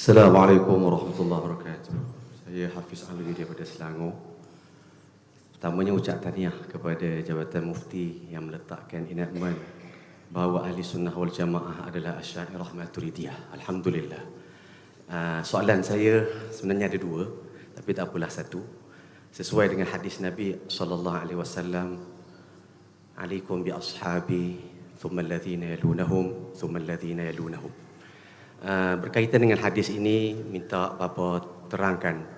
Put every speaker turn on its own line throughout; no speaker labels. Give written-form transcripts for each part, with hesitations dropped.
Assalamualaikum warahmatullahi wabarakatuh. Saya Hafiz Ali daripada Selangor. Pertamanya ucap tahniah kepada Jabatan Mufti yang meletakkan enakmen bahawa Ahli Sunnah wal Jamaah adalah Asy'ariyah Maturidiyah. Alhamdulillah. Soalan saya sebenarnya ada dua, tapi tak apalah satu. Sesuai dengan hadis Nabi sallallahu alaihi wasallam, "Alaikum bi ashabi, thumma alladhina yalunahum, thumma alladhina yalunahum." Berkaitan dengan hadis ini, minta Bapa terangkan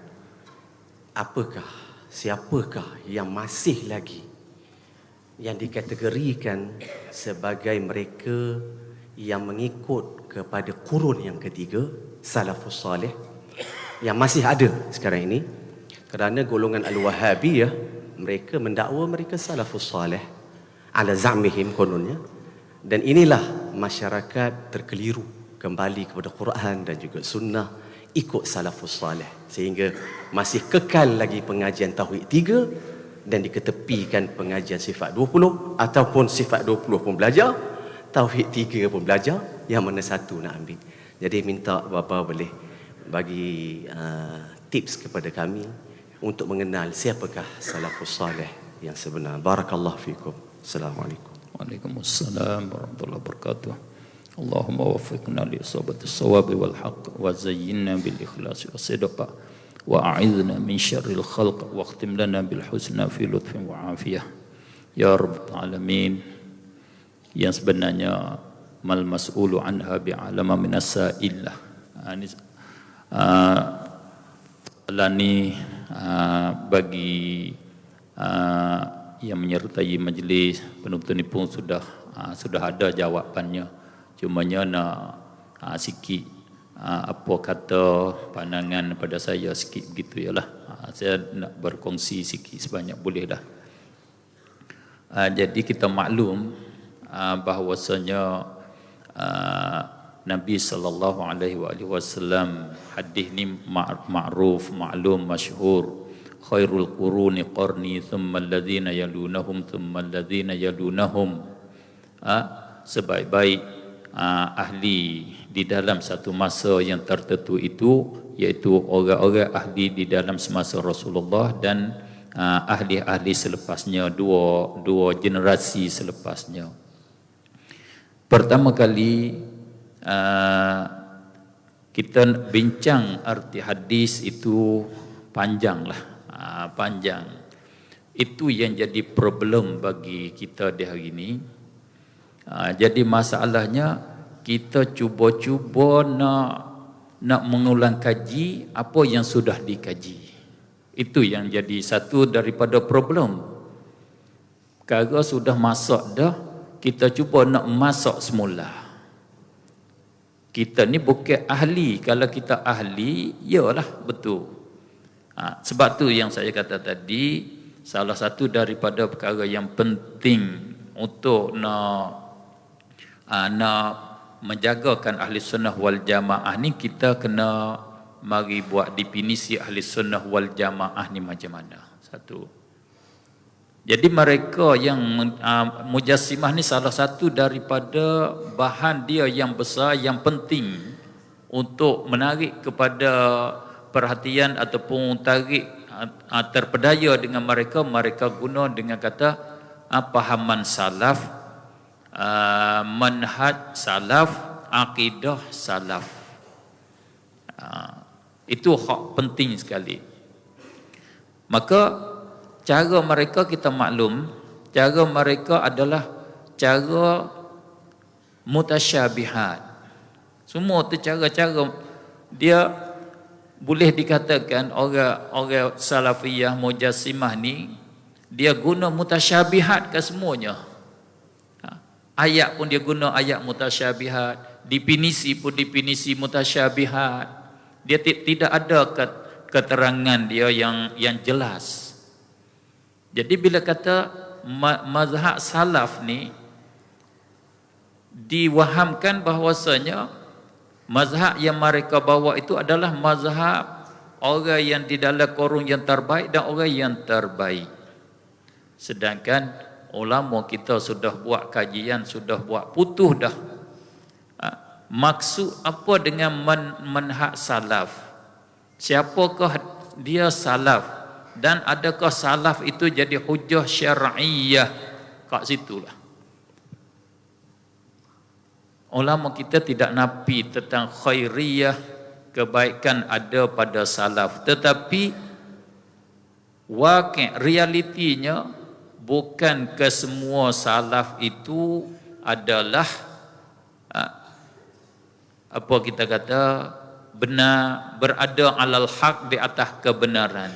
siapakah yang masih lagi yang dikategorikan sebagai mereka yang mengikut kepada kurun yang ketiga, salafus salih, yang masih ada sekarang ini. Kerana golongan Al-Wahabiyah, mereka mendakwa mereka salafus salih ala za'mihim kononnya, dan inilah masyarakat terkeliru kembali kepada Quran dan juga sunnah, ikut salafus salih, sehingga masih kekal lagi pengajian Tauhid 3 dan diketepikan pengajian sifat 20, ataupun sifat 20 pun belajar, Tauhid 3 pun belajar, yang mana satu nak ambil. Jadi minta Bapa boleh bagi tips kepada kami untuk mengenal siapakah salafus salih yang sebenar. Barakallahu fikum. Assalamualaikum.
Waalaikumsalam warahmatullahi wabarakatuh. Allahumma waffiqna li isabati as-sawabi wal haqq wa zayyinna bil ikhlasi was sidq wa a'idhna min syarril khalq wa khtim lana bil husna fi lutfin wa afiyah ya rabbal alamin. Yang sebenarnya mal mas'ulu anha bi alama min as-sa'illah. Ini bagi yang menyertai majlis penuntut ini pun sudah ada jawapannya. Cumanya nak sikit apa kata pandangan pada saya sikit begitu ialah. Saya nak berkongsi sikit sebanyak boleh dah. Jadi kita maklum bahawasanya Nabi sallallahu alaihi wasallam, hadis ni ma'ruf, maklum, masyhur, khairul quruni qarni thumma alladhina yalunahum thumma alladhina yalunahum. Sebaik-baik ahli di dalam satu masa yang tertentu itu, iaitu orang-orang ahli di dalam semasa Rasulullah dan ahli-ahli selepasnya, dua generasi selepasnya. Pertama kali kita bincang arti hadis itu panjanglah, panjang. Itu yang jadi problem bagi kita di hari ini. Jadi masalahnya kita cuba-cuba nak mengulang kaji apa yang sudah dikaji. Itu yang jadi satu daripada problem. Kalau sudah masak dah, kita cuba nak masak semula. Kita ni bukan ahli. Kalau kita ahli, yalah betul. Sebab tu yang saya kata tadi, salah satu daripada perkara yang penting untuk nak menjagakan ahli sunnah wal jamaah ni, kita kena mari buat definisi ahli sunnah wal jamaah ni macam mana. Satu. Jadi mereka yang mujassimah ni salah satu daripada bahan dia yang besar, yang penting untuk menarik kepada perhatian ataupun tarik terpedaya dengan mereka guna dengan kata pahaman salaf, manhaj salaf, akidah salaf. Itu hak penting sekali. Maka cara mereka kita maklum, cara mereka adalah cara mutasyabihat. Semua tu cara-cara dia boleh dikatakan orang salafiyah mujassimah ni dia guna mutasyabihat ke semuanya. Ayat pun dia guna ayat mutasyabihat, definisi pun definisi mutasyabihat. Dia tidak ada keterangan dia yang jelas. Jadi bila kata mazhab salaf ni diwahamkan bahwasanya mazhab yang mereka bawa itu adalah mazhab orang yang di dalam korun yang terbaik dan orang yang terbaik. Sedangkan ulama kita sudah buat kajian, sudah buat putuh dah. Maksud apa dengan manhaj salaf? Siapakah dia salaf? Dan adakah salaf itu jadi hujah syar'iyah? Kat situlah ulama kita tidak nafi tentang khairiyah, kebaikan ada pada salaf, tetapi wakil realitinya bukan ke semua salaf itu adalah apa kita kata benar, berada alal haq, di atas kebenaran.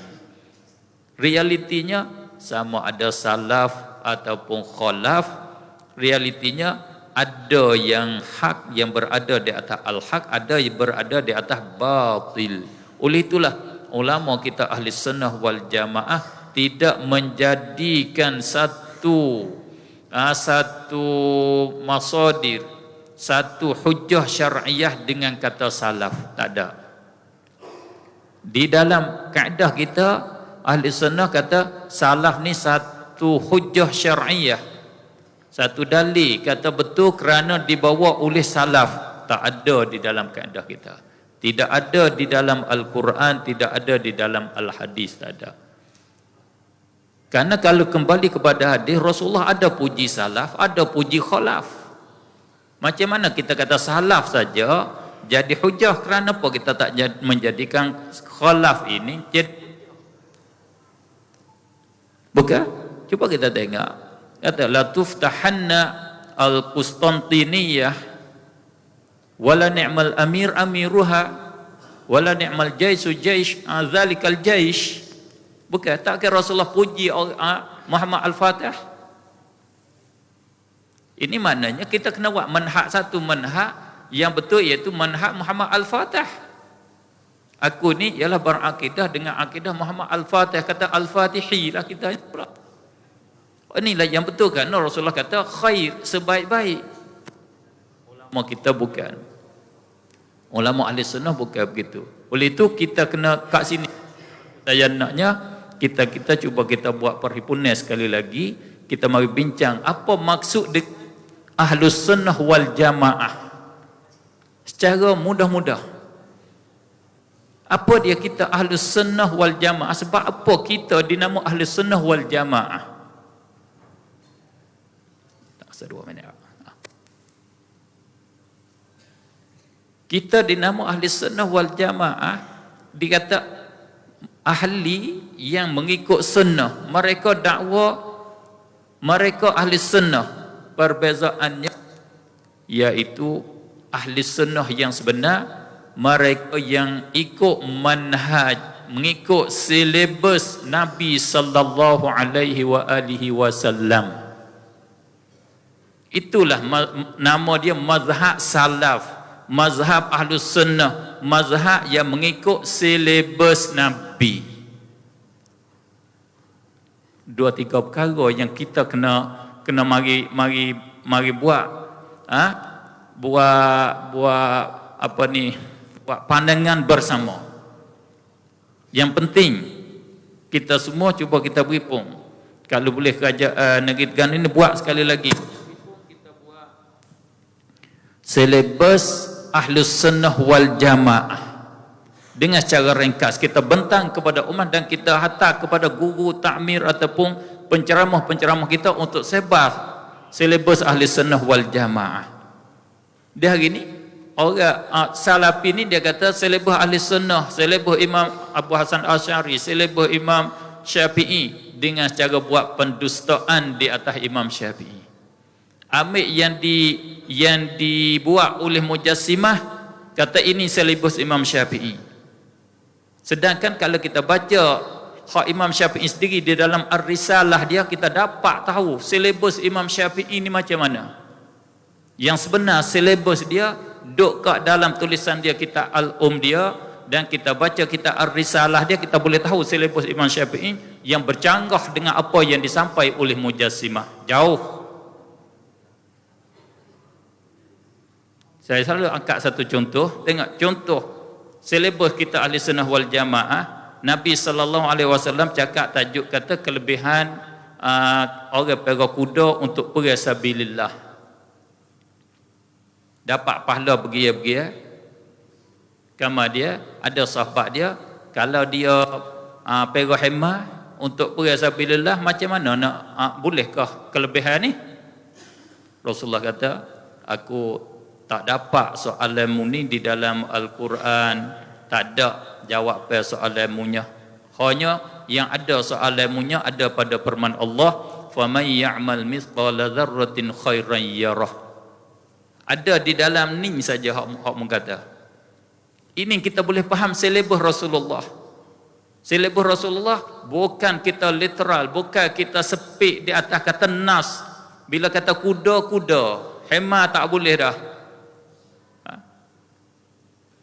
Realitinya sama ada salaf ataupun khalaf, realitinya ada yang hak yang berada di atas al-haq, ada yang berada di atas batil. Oleh itulah ulama kita ahli sunnah wal jamaah tidak menjadikan satu masadir, satu hujjah syar'iyah dengan kata salaf. Tak ada. Di dalam kaedah kita ahli sunnah kata salaf ni satu hujjah syar'iyah, satu dalil kata betul kerana dibawa oleh salaf. Tak ada di dalam kaedah kita. Tidak ada di dalam Al-Quran, tidak ada di dalam Al-Hadis, tak ada. Karena kalau kembali kepada hadis, Rasulullah ada puji salaf, ada puji khalaf. Macam mana kita kata salaf saja jadi hujah, kerana apa kita tak menjadikan khalaf ini jadi? Bukan? Cuba kita tengok. Kata la tuftahanna al-Qustantiniyah wala ni'mal amir amiruha wala ni'mal jaisu jaish zalikal jaish. Bukan? Tak kira Rasulullah puji Muhammad Al-Fatih? Ini maknanya kita kena buat manhaj, satu manhaj yang betul, iaitu manhaj Muhammad Al-Fatih. Aku ni ialah berakidah dengan akidah Muhammad Al-Fatih. Kata Al-Fatihi lah kita pula. Inilah yang betul kan. Rasulullah kata khair, sebaik-baik. Ulama kita bukan. Ulama ahli sunnah bukan begitu. Oleh itu kita kena kat sini. Saya naknya kita cuba kita buat perhimpunan sekali lagi. Kita mari bincang apa maksud Ahlus Sunnah wal Jamaah secara mudah-mudah. Apa dia kita Ahlus Sunnah wal Jamaah? Sebab apa kita dinama Ahlus Sunnah wal Jamaah? Tak usah 2 minit. Kita dinama Ahlus Sunnah wal Jamaah, dikata ahli yang mengikut sunnah. Mereka dakwa mereka ahli sunnah. Perbezaannya iaitu ahli sunnah yang sebenar, mereka yang ikut manhaj, mengikut silibus Nabi sallallahu alaihi wasallam. Itulah nama dia mazhab salaf, mazhab ahlus sunnah, mazhab yang mengikut silibus Nabi. 2-3 perkara yang kita kena mari buat buat pandangan bersama. Yang penting kita semua cuba kita berhimpun. Kalau boleh kerajaan negeri Terengganu ini buat sekali lagi. Kita buat silibus Ahlus Sunnah wal Jamaah dengan secara ringkas. Kita bentang kepada umat dan kita hantar kepada guru takmir ataupun penceramah-penceramah kita untuk sebar silibus Ahli Sunnah wal Jamaah. Dia hari ni orang Salafi ni dia kata silibus Ahli Sunnah, silibus Imam Abu Hasan Asy'ari, silibus Imam Syafi'i, dengan secara buat pendustaan di atas Imam Syafi'i. Ambil yang dibuat oleh Mujassimah, kata ini silibus Imam Syafi'i. Sedangkan kalau kita baca hak Imam Syafi'i sendiri di dalam Ar-Risalah dia, kita dapat tahu silibus Imam Syafi'i ni macam mana. Yang sebenar silibus dia duk kat dalam tulisan dia, kitab Al-Dia, dan kita baca kitab Ar-Risalah dia, kita boleh tahu silibus Imam Syafi'i yang bercanggah dengan apa yang disampaikan oleh Mujassimah. Jauh. Saya selalu angkat satu contoh. Tengok contoh silibus kita Ahli Sunnah wal Jamaah. Nabi SAW cakap tajuk kata kelebihan orang pergi kuda untuk pergi sabilillah. dapat pahala begia-begia. Kama dia, ada sahabat dia, kalau dia perah hemah untuk pergi sabilillah, macam mana nak bolehkah kelebihan ni? Rasulullah kata, aku tak dapat soalanmu ni di dalam Al-Quran, tak ada jawab soalanmunya. Hanya yang ada soalanmunya ada pada firman Allah, faman ya'mal mithqala dzarratin khairan yarah. Ada di dalam ni saja hak mengata. Ini kita boleh faham selebih Rasulullah. Selebih Rasulullah bukan kita literal, bukan kita sepik di atas kata nas. Bila kata kuda, hema tak boleh dah.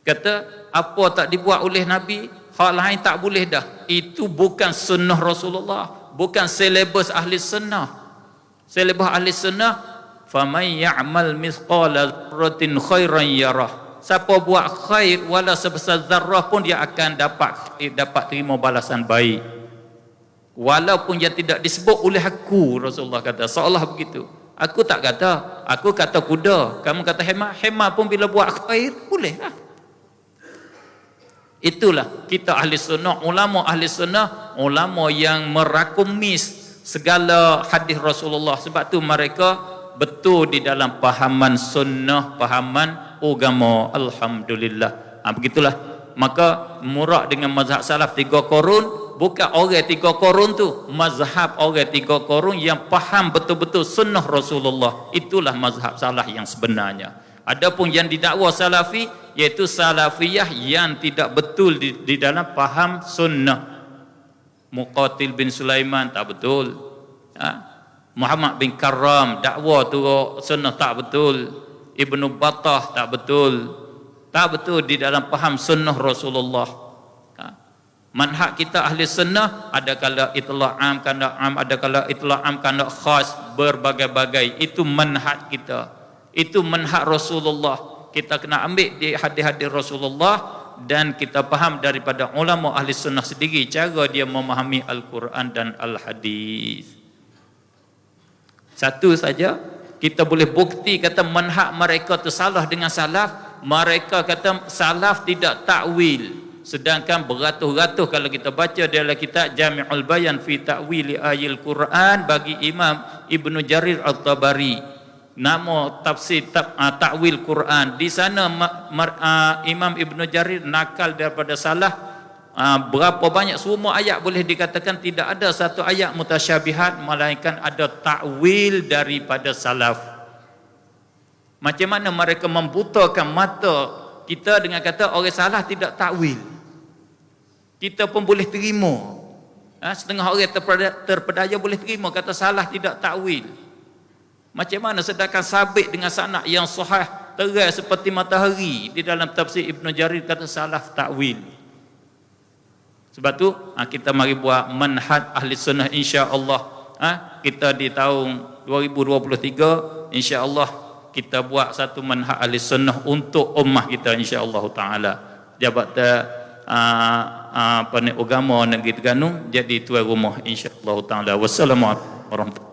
Kata apa tak dibuat oleh Nabi, hak lain tak boleh dah. Itu bukan sunnah Rasulullah, bukan selebus ahli sunnah. Selebus ahli sunnah, faman ya'mal mithqala dzarratin khairan yarah. Siapa buat khair wala sebesar zarrah pun dia akan dapat terima balasan baik. Walaupun dia tidak disebut oleh aku, Rasulullah kata, seolah begitu. Aku tak kata, aku kata kuda, kamu kata hema pun bila buat khair boleh lah. Itulah kita ahli sunnah, ulama ahli sunnah, ulama yang merakumis segala hadis Rasulullah. Sebab tu mereka betul di dalam pahaman sunnah, pahaman agama. Alhamdulillah. Begitulah. Maka murak dengan mazhab salaf 3 qurun, bukan orang 3 qurun tu, mazhab orang 3 qurun yang faham betul-betul sunnah Rasulullah. Itulah mazhab salaf yang sebenarnya. Adapun yang didakwa salafi, iaitu salafiyah yang tidak betul di dalam faham sunnah. Muqatil bin Sulaiman tak betul. Muhammad bin Karram dakwa tu sunnah tak betul. Ibnu Battah tak betul. Tak betul di dalam faham sunnah Rasulullah. Manhaj kita ahli sunnah, ada kala itla' am, kanda am, ada kala itla' am, kanda khas, berbagai-bagai. Itu manhaj kita. Itu manhaj Rasulullah. Kita kena ambil di hadis-hadis Rasulullah dan kita faham daripada ulama ahli sunnah sendiri cara dia memahami Al-Quran dan Al-Hadis. Satu saja kita boleh bukti kata manhaj mereka tu salah dengan salaf. Mereka kata salaf tidak takwil, sedangkan beratus-ratus kalau kita baca dalam kitab Jami'ul Bayan fi Ta'wili Ayil Quran bagi Imam Ibnu Jarir At-Tabari, nama tafsir takwil Quran. Di sana Imam Ibnu Jarir nakal daripada salah berapa banyak, semua ayat boleh dikatakan tidak ada satu ayat mutasyabihat, melainkan ada takwil daripada salaf. Macam mana mereka membutakan mata kita dengan kata orang salah tidak takwil. Kita pun boleh terima. Setengah orang terpedaya boleh terima kata salah tidak takwil. Macam mana sedangkan sabit dengan sanad yang sahih terang seperti matahari di dalam tafsir Ibnu Jarir kata salah takwil. Sebab tu kita mari buat manhaj ahli sunnah insya-Allah. Kita di tahun 2023 insya-Allah kita buat satu manhaj ahli sunnah untuk ummah kita insya-Allah taala. Jabatan agama negeri Terengganu jadi tuan rumah insya-Allah taala. Wassalamualaikum warahmatullahi